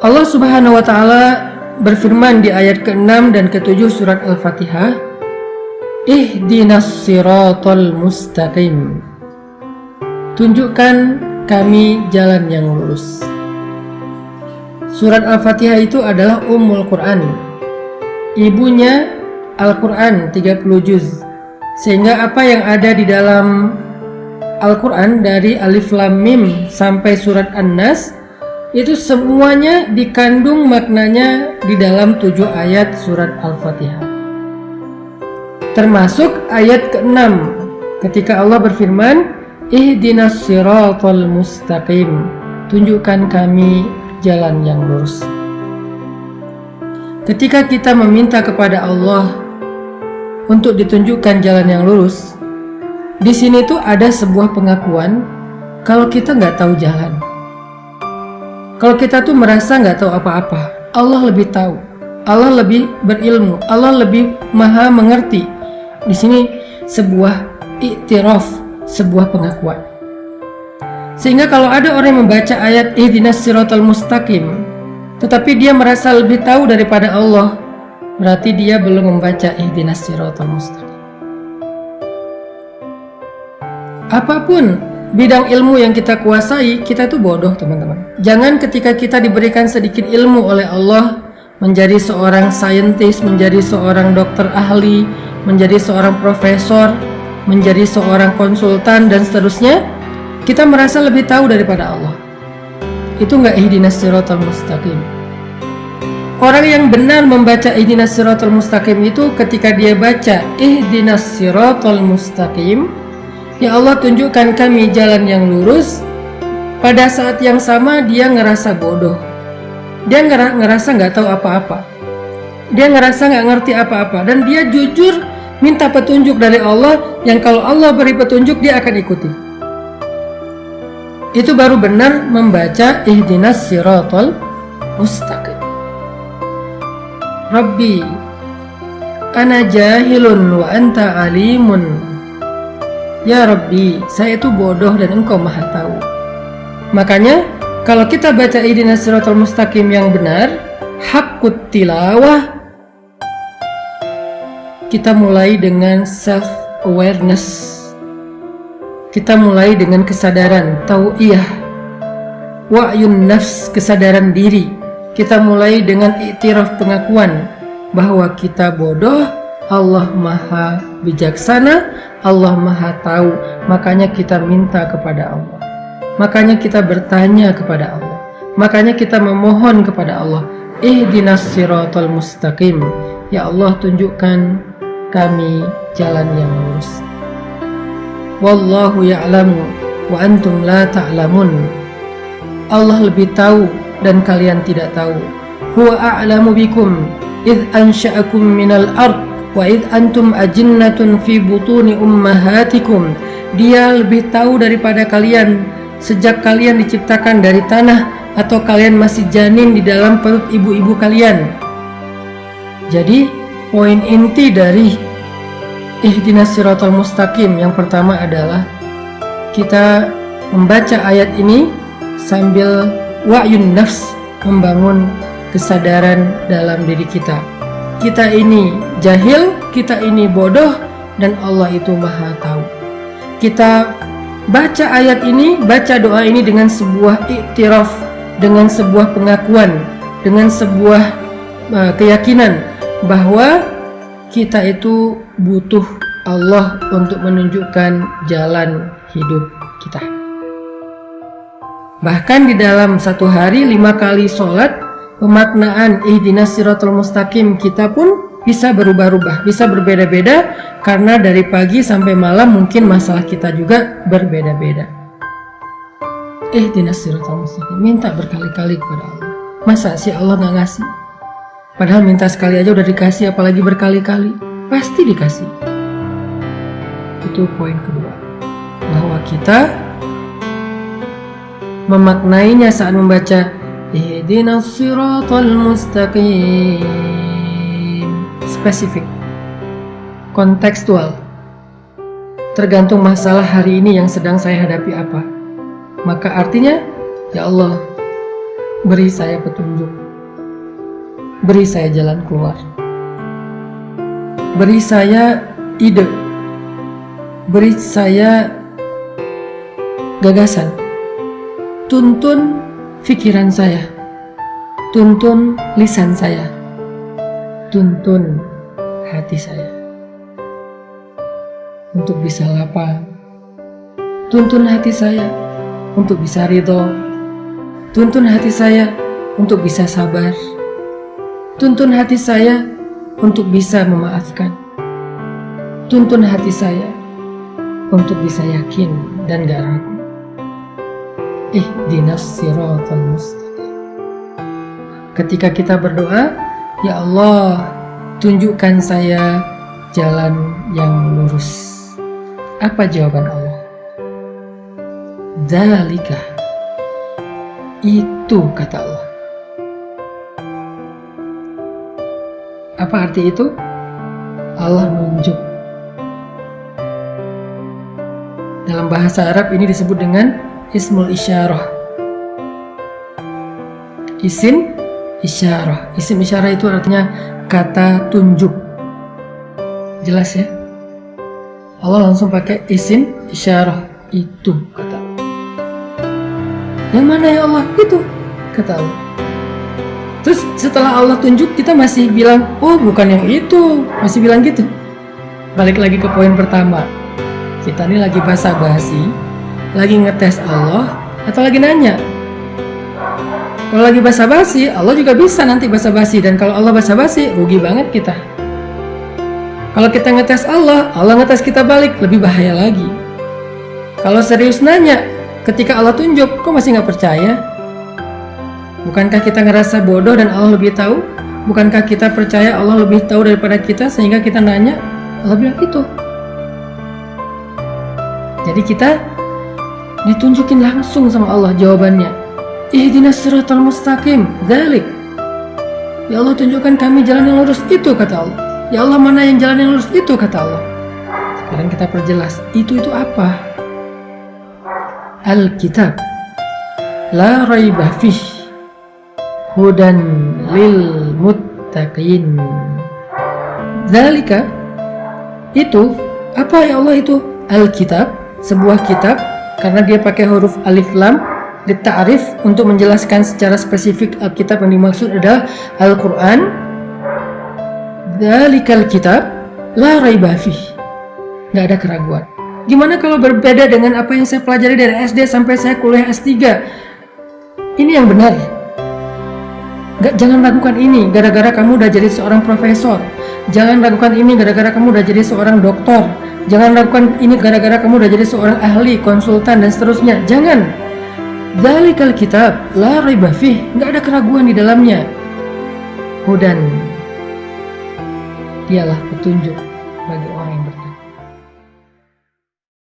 Allah Subhanahu wa Ta'ala berfirman di ayat ke-6 dan ke-7 surat Al-Fatihah, Ihdinas siratal mustaqim. Tunjukkan kami jalan yang lurus. Surat Al-Fatihah itu adalah Ummul Quran. Ibunya Al-Quran 30 juz. Sehingga apa yang ada di dalam Al-Quran dari Alif Lam Mim sampai surat An-Nas itu semuanya dikandung maknanya di dalam 7 ayat surat Al-Fatihah. Termasuk ayat ke-6 ketika Allah berfirman, Ihdinas siratal mustaqim. Tunjukkan kami jalan yang lurus. Ketika kita meminta kepada Allah untuk ditunjukkan jalan yang lurus, di sini tuh ada sebuah pengakuan kalau kita nggak tahu jalan. Kalau kita tuh merasa nggak tahu apa-apa, Allah lebih tahu, Allah lebih berilmu, Allah lebih maha mengerti. Di sini sebuah iktiraf, sebuah pengakuan. Sehingga kalau ada orang yang membaca ayat Ihdinas siratal mustaqim, tetapi dia merasa lebih tahu daripada Allah, berarti dia belum membaca Ihdinas siratal mustaqim. Apapun bidang ilmu yang kita kuasai, kita tuh bodoh teman-teman. Jangan ketika kita diberikan sedikit ilmu oleh Allah, menjadi seorang saintis, menjadi seorang dokter ahli, menjadi seorang profesor, menjadi seorang konsultan dan seterusnya, kita merasa lebih tahu daripada Allah. Itu enggak ihdinas siratal mustaqim. Orang yang benar membaca ihdinas siratal mustaqim itu ketika dia baca ihdinas siratal mustaqim, ya Allah tunjukkan kami jalan yang lurus, pada saat yang sama dia ngerasa bodoh. Dia ngerasa nggak tahu apa-apa. Dia ngerasa nggak ngerti apa-apa. Dan dia jujur minta petunjuk dari Allah, yang kalau Allah beri petunjuk dia akan ikuti. Itu baru benar membaca ihdinas siratal mustaqim. Rabbi, ana jahilun wa anta alimun. Ya Rabbi, saya itu bodoh dan Engkau maha tahu. Makanya kalau kita baca ihdinas siratal mustaqim yang benar, haqqut tilawah, kita mulai dengan self awareness. Kita mulai dengan kesadaran tau'iyah, wa'yun nafs, kesadaran diri. Kita mulai dengan iktiraf, pengakuan bahwa kita bodoh, Allah maha bijaksana, Allah maha tahu. Makanya kita minta kepada Allah, makanya kita bertanya kepada Allah, makanya kita memohon kepada Allah, ihdinas siratal mustaqim. Ya Allah tunjukkan kami jalan yang lurus. Wallahu ya'lamu wa antum la ta'lamun. Allah lebih tahu dan kalian tidak tahu. Huwa a'lamu bikum idh ansha'akum minal ard wa idh antum ajinnatun fi butuni ummahatikum. Dia lebih tahu daripada kalian sejak kalian diciptakan dari tanah atau kalian masih janin di dalam perut ibu-ibu kalian. Jadi poin inti dari ihdinas siratal mustaqim yang pertama adalah kita membaca ayat ini sambil wa'yun nafs, membangun kesadaran dalam diri kita. Kita ini jahil, kita ini bodoh, dan Allah itu maha tahu. Kita baca ayat ini, baca doa ini dengan sebuah iktiraf, dengan sebuah pengakuan, dengan sebuah keyakinan bahwa kita itu butuh Allah untuk menunjukkan jalan hidup kita. Bahkan di dalam satu hari 5 kali sholat, pemaknaan ihdinas siratal mustaqim kita pun bisa berubah-ubah, bisa berbeda-beda, karena dari pagi sampai malam mungkin masalah kita juga berbeda-beda. Ihdinas siratal mustaqim, minta berkali-kali kepada Allah. Masa sih Allah nggak ngasih? Padahal minta sekali aja udah dikasih, apalagi berkali-kali. Pasti dikasih. Itu poin kedua, bahwa kita memaknainya saat membaca ihdinas siratal mustaqim. Spesifik, kontekstual, tergantung masalah hari ini yang sedang saya hadapi apa. Maka artinya, ya Allah, Beri saya petunjuk, beri saya jalan keluar, beri saya ide, beri saya gagasan. Tuntun pikiran saya, tuntun lisan saya, tuntun hati saya untuk bisa lapang. Tuntun hati saya untuk bisa ridho. Tuntun hati saya untuk bisa sabar. Tuntun hati saya untuk bisa memaafkan. Tuntun hati saya untuk bisa yakin dan gak ragu. Ihdinas siratal mustaqim. Ketika kita berdoa, ya Allah, tunjukkan saya jalan yang lurus. Apa jawaban Allah? Dzalika, itu kata Allah. Apa arti itu? Allah nunjuk. Dalam bahasa Arab ini disebut dengan ismul isyarah. Isim isyarah. Isim isyarah itu artinya kata tunjuk. Jelas ya? Allah langsung pakai isim isyarah. Itu kata Allah. Yang mana ya Allah? Itu kata Allah. Terus setelah Allah tunjuk, kita masih bilang, oh bukan yang itu, masih bilang gitu. Balik lagi ke poin pertama, kita ini lagi basa-basi, lagi ngetes Allah, atau lagi nanya. Kalau lagi basa-basi, Allah juga bisa nanti basa-basi. Dan kalau Allah basa-basi, rugi banget kita. Kalau kita ngetes Allah, Allah ngetes kita balik, lebih bahaya lagi. Kalau serius nanya, ketika Allah tunjuk, kok masih nggak percaya? Bukankah kita ngerasa bodoh dan Allah lebih tahu? Bukankah kita percaya Allah lebih tahu daripada kita sehingga kita nanya? Allah bilang itu. Jadi kita ditunjukin langsung sama Allah jawabannya. Ihdinas siratal mustaqim, dzalik. Ya Allah, tunjukkan kami jalan yang lurus, itu kata Allah. Ya Allah, mana yang jalan yang lurus, itu kata Allah. Sekarang kita perjelas, itu apa? Alkitab la raiba fih hudan lil muttaqin. Dzalika, itu apa ya Allah? Itu Alkitab, sebuah kitab, karena dia pakai huruf alif lam dita'rif untuk menjelaskan secara spesifik Alkitab yang dimaksud adalah Al-Quran. Dzalikal kitab la raiba fih, nggak ada keraguan. Gimana kalau berbeda dengan apa yang saya pelajari dari SD sampai saya kuliah S3? Ini yang benar. Jangan lakukan ini gara-gara kamu udah jadi seorang profesor. Jangan lakukan ini gara-gara kamu udah jadi seorang doktor. Jangan lakukan ini gara-gara kamu udah jadi seorang ahli, konsultan, dan seterusnya. Jangan. Dzalikal kitab la raiba fih, nggak ada keraguan di dalamnya. Hudan, dialah petunjuk bagi orang yang bertakwa.